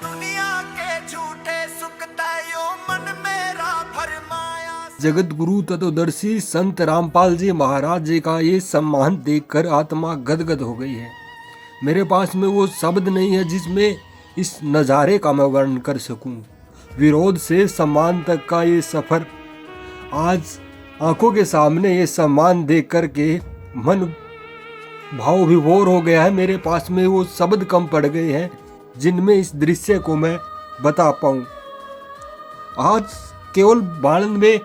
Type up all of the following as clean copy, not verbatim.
दुनिया के झूठे सुख तयो मन मेरा फरमाया। जगत गुरु तत्वदर्शी संत रामपाल जी महाराज जी का ये सम्मान देखकर आत्मा गदगद हो गई है। मेरे पास में वो शब्द नहीं है जिसमें इस नज़ारे का मैं वर्णन कर सकूं। विरोध से सम्मान तक का ये सफ़र आज आंखों के सामने ये सम्मान देख कर के मन भाव विभोर हो गया है। मेरे पास में वो शब्द कम पड़ गए हैं जिनमें इस दृश्य को मैं बता पाऊँ। आज केवल बाणंद में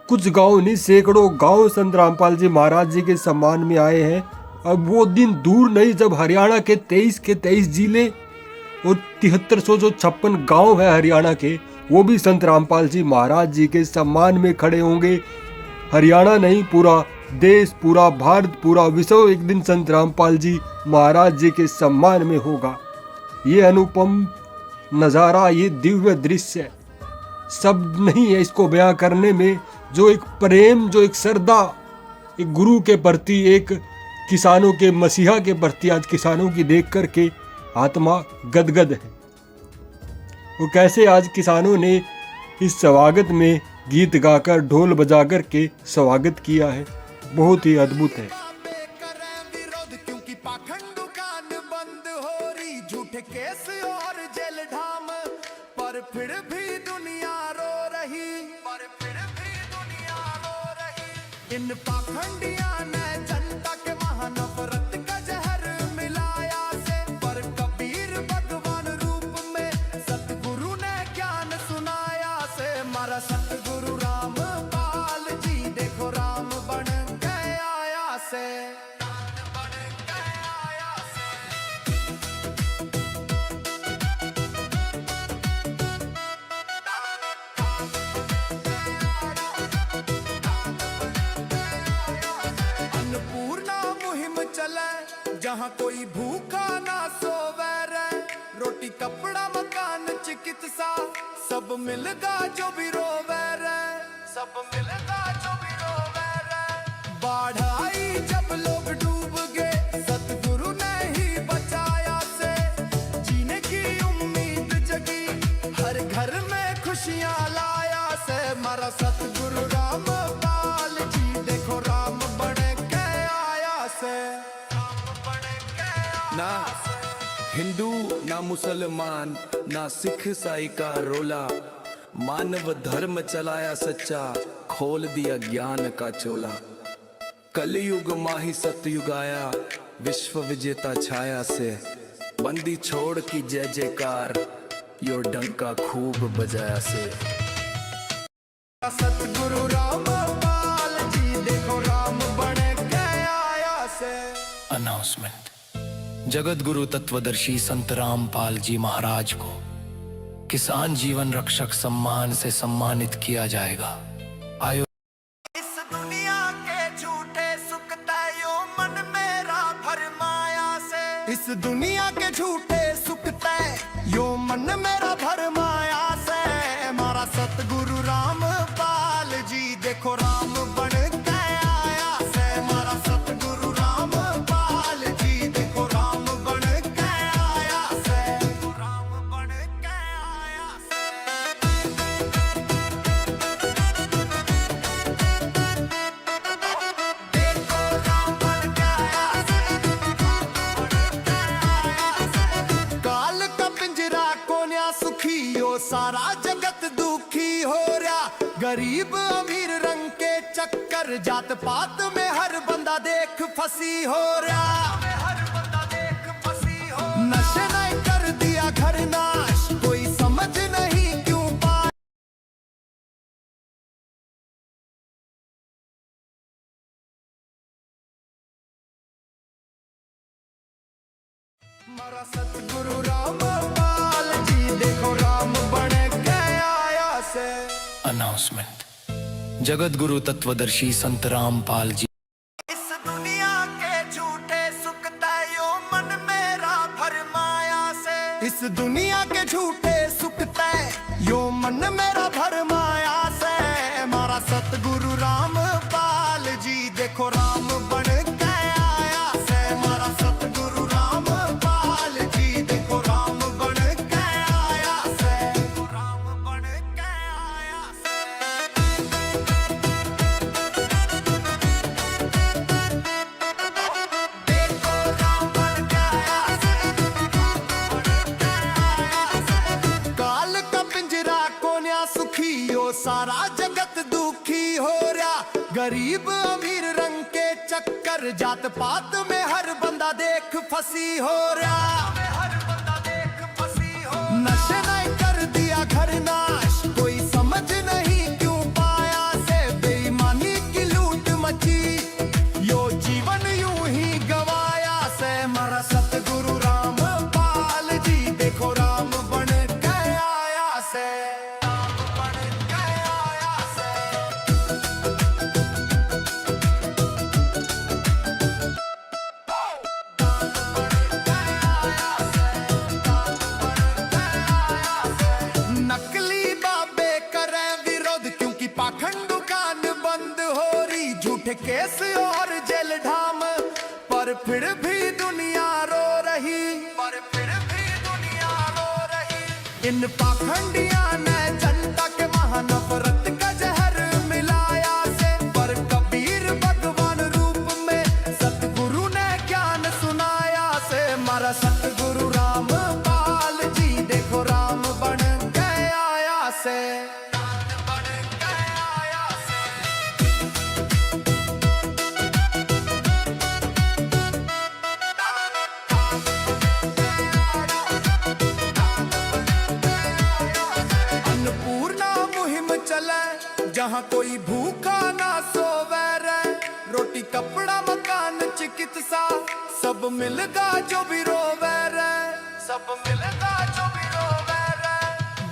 कुछ गांव नहीं, सैकड़ों गांव संत रामपाल जी महाराज जी के सम्मान में आए हैं। अब वो दिन दूर नहीं जब हरियाणा के 23 जिले और 7356 गांव है हरियाणा के, वो भी संत रामपाल जी महाराज जी के सम्मान में खड़े होंगे। हरियाणा नहीं, पूरा देश, पूरा भारत, पूरा विश्व एक दिन संत रामपाल जी महाराज जी के सम्मान में होगा। ये अनुपम नज़ारा, ये दिव्य दृश्य शब्द नहीं है इसको बयां करने में। जो एक प्रेम, जो एक श्रद्धा, एक गुरु के प्रति, एक किसानों के मसीहा के प्रति आज किसानों की देख कर के आत्मा गदगद है। वो कैसे आज किसानों ने इस स्वागत में गीत गाकर, ढोल बजाकर के स्वागत किया है, बहुत ही अद्भुत है। क्योंकि पाखंड दुकान बंद हो रही, झूठे केस और जेल ढाम, पर फिर भी दुनिया रो रही, इन पाखंडिया ने जनता के महानफरत का जहर मिलाया से, पर कबीर भगवान रूप में सतगुरु ने ज्ञान सुनाया से। मारा सतगुरु रामपाल जी देखो राम बन के आया से। जहाँ कोई भूखा ना सोवे रे, रोटी कपड़ा मकान चिकित्सा सब मिलगा जो भी रोवे रे, सब मिलगा जो भी रोवे रे। बाढ़ आई जब लोग डूब गए, सतगुरु ने ही बचाया से। जीने की उम्मीद जगी, हर घर में खुशियाँ लाया से। मारा सतगुरु रामपाल जी देखो राम बन के आया से। ना हिंदू ना मुसलमान ना सिख ईसाई का रोला, मानव धर्म चलाया सच्चा, खोल दिया ज्ञान का चोला। कलयुग माही सतयुग आया, विश्व विजेता छाया से। बंदी छोड़ की जय जयकार, यो डंका खूब बजाया से। सतगुरु रामपाल जी देखो राम बन के आया से। अनाउंसमेंट। जगत गुरु तत्वदर्शी संत रामपाल जी महाराज को किसान जीवन रक्षक सम्मान से सम्मानित किया जाएगा। इस दुनिया के झूठे सुख तयो मन मेरा भरमाया से। इस दुनिया के झूठे सुख तय यो मन मेरा भरमाया से। मारा सतगुरु रामपाल जी देखो राम बन के आया से। मारा सतगुरु रामपाल जी देखो राम बन के आया से। राम बन के आया से। देखो राम बन के आया से। काल का पिंजरा कोन्या सुखी हो, सारा जगत दुखी हो रहा। गरीब अमीर रंग के चक्कर, जात पात में हर बंदा देख फंसी हो रहा। नशे नहीं कर दिया घर नाश, कोई समझ नहीं क्यों पाया। मारा सतगुरु रामपाल जी देखो राम बन के आया से। अनाउंसमेंट। जगत गुरु तत्वदर्शी संत रामपाल जी। इस दुनिया के झूठे सुख तयो मन मेरा भरमाया से। इस दुनिया के झूठे सुख तय यो मन मेरा भरमाया से। मारा सतगुरु रामपाल जी देखो राम बन के आया से। मारा सतगुरु रामपाल जी देखो राम बन के सारा जगत दुखी हो रहा, गरीब अमीर रंग के चक्कर, जात पात में हर बंदा देख फंसी हो रहा। नशे ने कर दिया घर नाश, कोई समझ नहीं क्यों पाया से, बेईमानी की लूट मची, यो जीवन यूं ही गवाया से। मारा सतगुरु रामपाल जी देखो राम बन के आया से, राम बन के आया से। नकली बाबे करे विरोध, क्योंकि पाखंड दुकान बंद हो रही, झूठे केस और जेल ढाम, पर फिर भी दुनिया रो रही, पर फिर भी दुनिया रो रही। इन पाखंडिया ने जनता के महानफरत का जहर मिलाया से, पर कबीर भगवान रूप में सतगुरु ने ज्ञान सुनाया से। मारा सतगुरु रामपाल जी देखो राम बन के आया से, राम बन के आया से। अन्नपूर्णा मुहिम चले, जहाँ कोई भूखा ना सोवे रे, रोटी कपड़ा मकान चिकित्सा, सब मिलगा जो भी रोवे रे, सब मिलगा जो भी रोवे रे।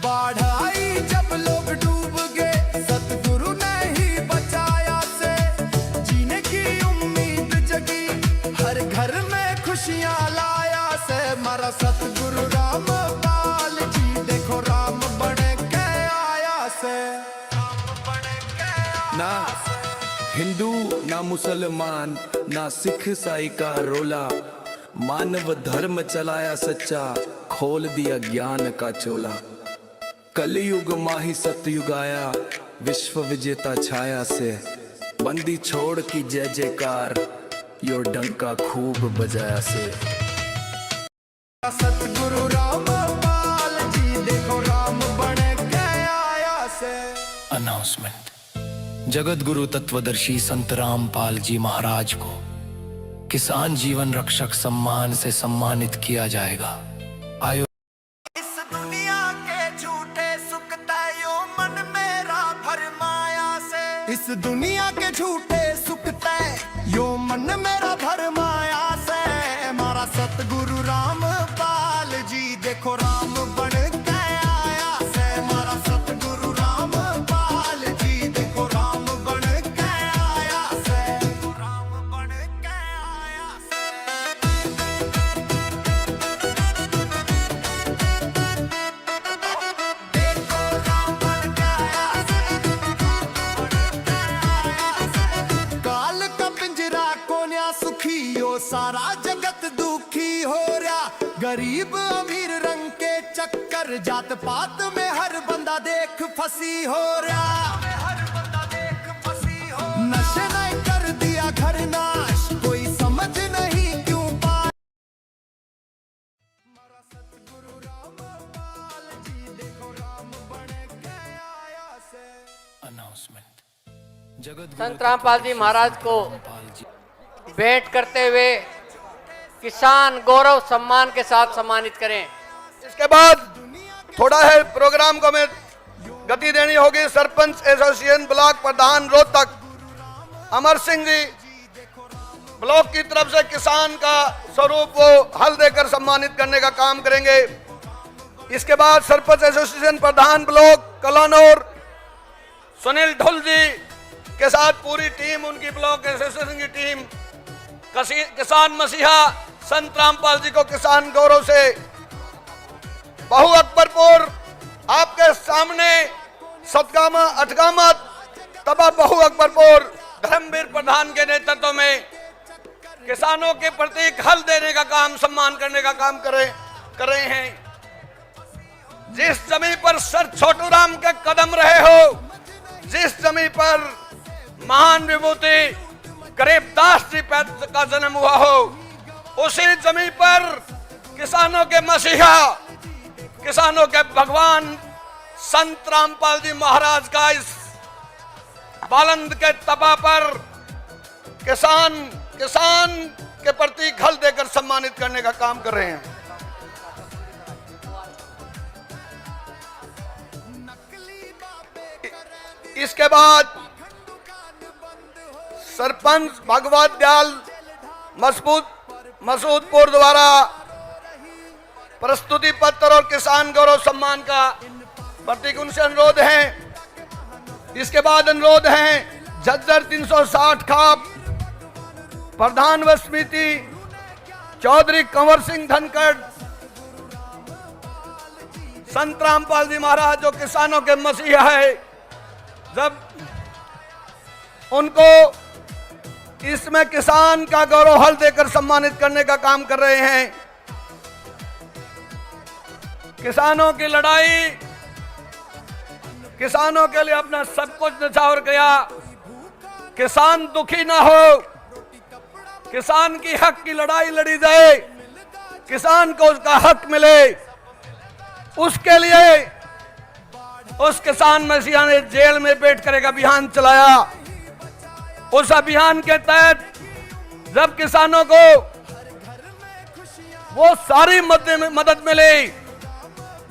बाढ़ आई जब लोग डूब गए, सतगुरु ने ही बचाया से, जीने की उम्मीद जगी, हर घर में खुशियाँ लाया से। मारा सतगुरु रामपाल जी देखो राम बन के आया से, राम बन के आया ना हिंदू ना मुसलमान ना सिख ईसाई का रोला, मानव धर्म चलाया सच्चा, खोल दिया ज्ञान का चोला। कलयुग माही सतयुग आया, विश्व विजेता छाया से, बंदी छोड़ की जय जयकार, यो डंका खूब बजाया से। सतगुरु रामपाल जी देखो राम बन के आया से। अनाउंसमेंट। जगत गुरु तत्वदर्शी संत रामपाल जी महाराज को किसान जीवन रक्षक सम्मान से सम्मानित किया जाएगा। आयो इस दुनिया के झूठे सुख तयो मन मेरा भरमाया से, इस दुनिया के झूठे सुख तय यो मन मेरा भरमाया से। मारा सतगुरु रामपाल जी देखो राम बन के आया से, मारा सतगुरु रामपाल जी देखो राम बन के आया से, राम बन के आया से। देखो राम बन के आया से, काल का पिंजरा कोन्या सुखी, यो सारा जगत दुखी हो रहा, गरीब अमीर रंग के चक्कर, जात पात में हर बंदा देख फंसी हो रहा। नशे ने कर दिया घर नाश, कोई समझ नहीं क्यों पाया। मारा सतगुरु रामपाल जी देखो राम बन के आया से। अनाउंसमेंट। जगत संत रामपाल जी महाराज को रामपाल जी भेंट करते हुए किसान गौरव सम्मान के साथ सम्मानित करें। इसके बाद थोड़ा है प्रोग्राम को हमें गति देनी होगी। सरपंच एसोसिएशन ब्लॉक प्रधान रोहतक अमर सिंह जी ब्लॉक की तरफ से किसान का स्वरूप वो हल देकर सम्मानित करने का काम करेंगे। इसके बाद सरपंच एसोसिएशन प्रधान ब्लॉक कलानौर सुनील ढुल जी के साथ पूरी टीम, उनकी ब्लॉक एसोसिएशन की टीम, किसान मसीहा संत रामपाल जी को किसान गौरव से बहु अकबरपुर आपके सामने सतगामा अठगामा तबा बहु अकबरपुर धर्मवीर प्रधान के नेतृत्व में किसानों के प्रति हल देने का काम, सम्मान करने का काम कर रहे हैं। जिस जमीन पर सर छोटू राम के कदम रहे हो, जिस जमीन पर महान विभूति गरीबदास जी का जन्म हुआ हो, उसी जमीन पर किसानों के मसीहा, किसानों के भगवान संत रामपाल जी महाराज का इस बुलंद के तबा पर किसान के प्रति खल देकर सम्मानित करने का काम कर रहे हैं। इसके बाद सरपंच भगवत दयाल मसूदपुर द्वारा प्रस्तुति पत्र और किसान गौरव सम्मान का प्रतीक उनसे अनुरोध है। इसके बाद अनुरोध है झज्जर 360 खाप प्रधान व समिति चौधरी कंवर सिंह धनखड़, संत रामपाल जी महाराज जो किसानों के मसीहा है, जब उनको इसमें किसान का गौरव हल देकर सम्मानित करने का काम कर रहे हैं। किसानों की लड़ाई, किसानों के लिए अपना सब कुछ न्यौछावर किया। किसान दुखी ना हो, किसान की हक की लड़ाई लड़ी जाए, किसान को उसका हक मिले, उसके लिए उस किसान मसीहा ने जेल में बैठ कर एक अभियान चलाया। उस अभियान के तहत जब किसानों को वो सारी मदद मिली,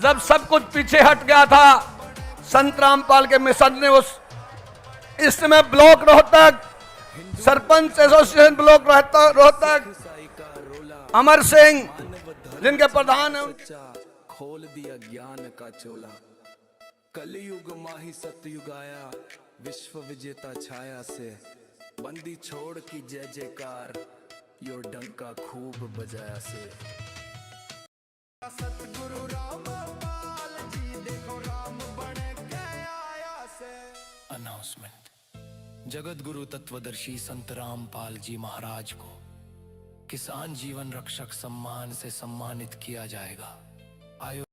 जब सब कुछ पीछे हट गया था, संत रामपाल के मिशन ने इस समय block Rohtak sarpanch association block Rohtak Amar Singh जिनके प्रधान है, खोल दिया ज्ञान का चोला। कलयुग माही सतयुग आया, विश्व विजेता छाया से बंदी छोड़ की जय जयकार, यो डंका खूब बजाया से। सतगुरु रामपाल जी देखो राम बन के आया से। अनाउंसमेंट। जगत गुरु तत्वदर्शी संत रामपाल जी महाराज को किसान जीवन रक्षक सम्मान से सम्मानित किया जाएगा। आयो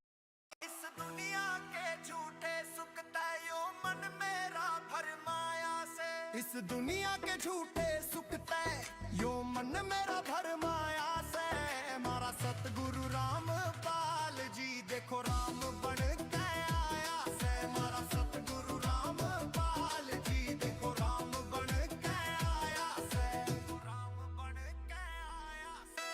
इस दुनिया के झूठे सुख तयो मन मेरा भरमाया से। इस दुनिया के झूठे सुख तय यो मन मेरा भरमाया से। हमारा सतगुरु रामपाल जी देखो राम बन के आया से। हमारा सतगुरु रामपाल जी देखो राम बन के आया से। राम बन के आया से।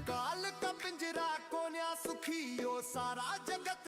काल का पिंजरा कोन्या सुखी यो सारा जगत